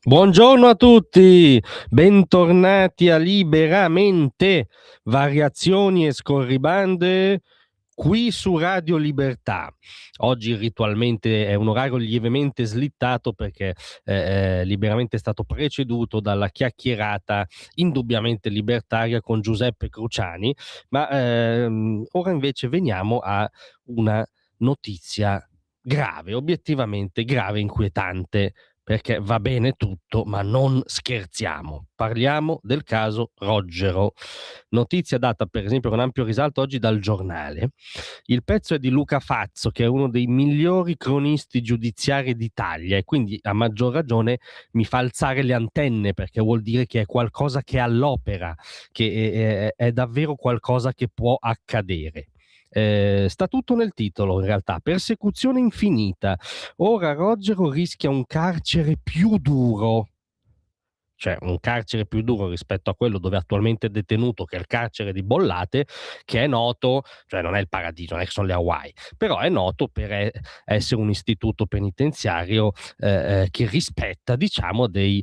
Buongiorno a tutti, bentornati a Liberamente, variazioni e scorribande qui su Radio Libertà. Oggi ritualmente è un orario lievemente slittato perché Liberamente è stato preceduto dalla chiacchierata indubbiamente libertaria con Giuseppe Cruciani, ma ora invece veniamo a una notizia grave, obiettivamente grave e inquietante, perché va bene tutto, ma non scherziamo. Parliamo del caso Roggero. Notizia data per esempio con ampio risalto oggi dal Giornale. Il pezzo è di Luca Fazzo, che è uno dei migliori cronisti giudiziari d'Italia, e quindi a maggior ragione mi fa alzare le antenne, perché vuol dire che è qualcosa che è all'opera, che è davvero qualcosa che può accadere. Sta tutto nel titolo in realtà: persecuzione infinita. Ora Roggero rischia un carcere più duro. Cioè un carcere più duro rispetto a quello dove attualmente è detenuto, che è il carcere di Bollate, che è noto, cioè non è il paradiso, non è che sono le Hawaii, però è noto per essere un istituto penitenziario che rispetta, diciamo, dei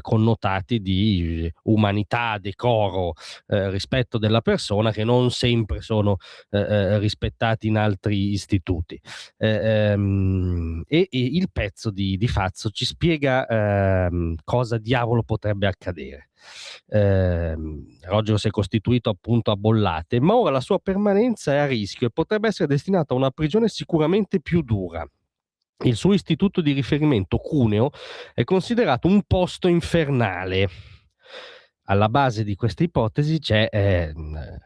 connotati di umanità, decoro, rispetto della persona, che non sempre sono rispettati in altri istituti. E il pezzo di Fazzo ci spiega cosa diavolo potrebbe accadere. Roggero si è costituito appunto a Bollate, ma ora la sua permanenza è a rischio e potrebbe essere destinato a una prigione sicuramente più dura. Il suo istituto di riferimento, Cuneo, è considerato un posto infernale. Alla base di questa ipotesi c'è,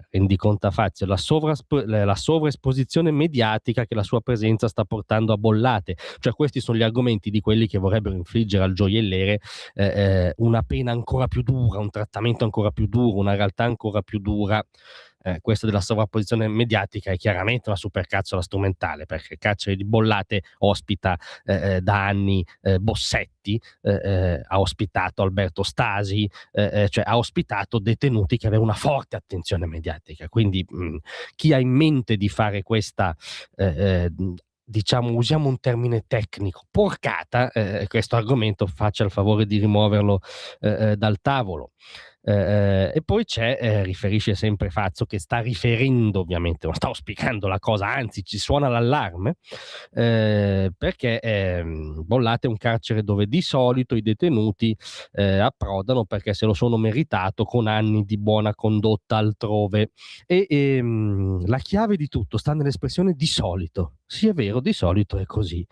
rendiconta Fazio, la sovraesposizione mediatica che la sua presenza sta portando a Bollate. Cioè questi sono gli argomenti di quelli che vorrebbero infliggere al gioielliere una pena ancora più dura, un trattamento ancora più duro, una realtà ancora più dura. Questa della sovrapposizione mediatica è chiaramente una supercazzola strumentale, perché il carcere di Bollate ospita da anni Bossetti, ha ospitato Alberto Stasi, cioè ha ospitato detenuti che avevano una forte attenzione mediatica. Quindi chi ha in mente di fare questa, diciamo, usiamo un termine tecnico, porcata, questo argomento faccia il favore di rimuoverlo dal tavolo. E poi c'è, riferisce sempre Fazzo, che sta riferendo, ovviamente non sta auspicando la cosa, anzi ci suona l'allarme, perché Bollate è un carcere dove di solito i detenuti approdano perché se lo sono meritato con anni di buona condotta altrove. La chiave di tutto sta nell'espressione di solito. Sì, è vero, di solito è così,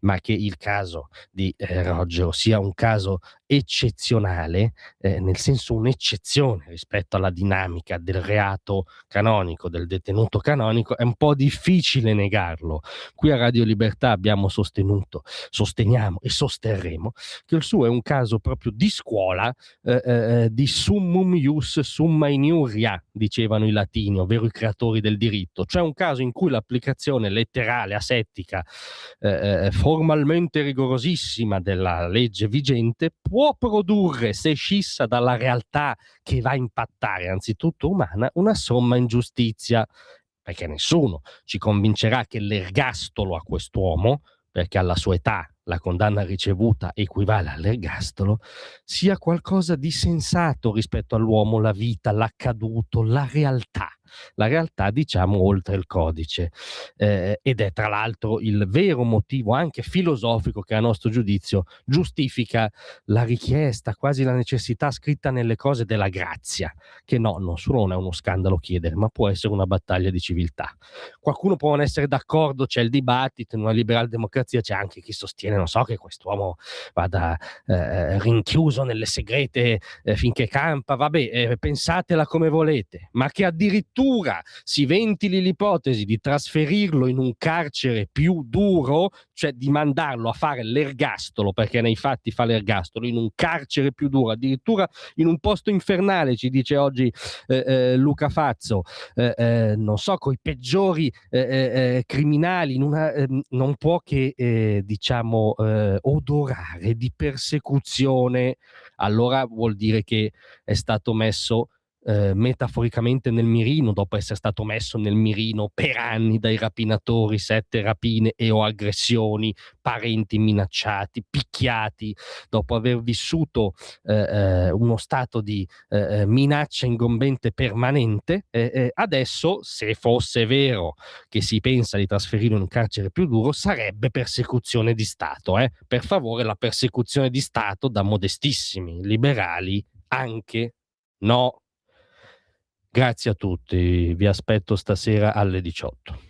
ma che il caso di Roggero sia un caso eccezionale, nel senso un'eccezione rispetto alla dinamica del reato canonico, del detenuto canonico, è un po' difficile negarlo. Qui a Radio Libertà abbiamo sostenuto, sosteniamo e sosterremo che il suo è un caso proprio di scuola, di summum ius summa iniuria, dicevano i latini, ovvero i creatori del diritto, cioè un caso in cui l'applicazione letterale, asettica, formalmente rigorosissima della legge vigente può produrre, se scissa dalla realtà che va a impattare, anzitutto umana, una somma ingiustizia, perché nessuno ci convincerà che l'ergastolo a quest'uomo, perché alla sua età la condanna ricevuta equivale all'ergastolo, sia qualcosa di sensato rispetto all'uomo, la vita, l'accaduto, la realtà, diciamo, oltre il codice. Ed è tra l'altro il vero motivo anche filosofico che a nostro giudizio giustifica la richiesta, quasi la necessità scritta nelle cose della grazia, che no, non solo non è uno scandalo chiedere, ma può essere una battaglia di civiltà. Qualcuno può non essere d'accordo, c'è il dibattito, in una liberal democrazia c'è anche chi sostiene, non so, che quest'uomo vada rinchiuso nelle segrete finché campa, vabbè, pensatela come volete, ma che addirittura si ventili l'ipotesi di trasferirlo in un carcere più duro, cioè di mandarlo a fare l'ergastolo, perché nei fatti fa l'ergastolo, in un carcere più duro, addirittura in un posto infernale, ci dice oggi Luca Fazzo, non so, coi peggiori criminali, non può che diciamo odorare di persecuzione. Allora vuol dire che è stato messo metaforicamente nel mirino, dopo essere stato messo nel mirino per anni dai rapinatori, 7 rapine e o aggressioni, parenti minacciati, picchiati, dopo aver vissuto uno stato di minaccia ingombente permanente, adesso, se fosse vero che si pensa di trasferirlo in un carcere più duro, sarebbe persecuzione di Stato. Per favore, la persecuzione di Stato da modestissimi liberali anche no. Grazie a tutti, vi aspetto stasera alle 18.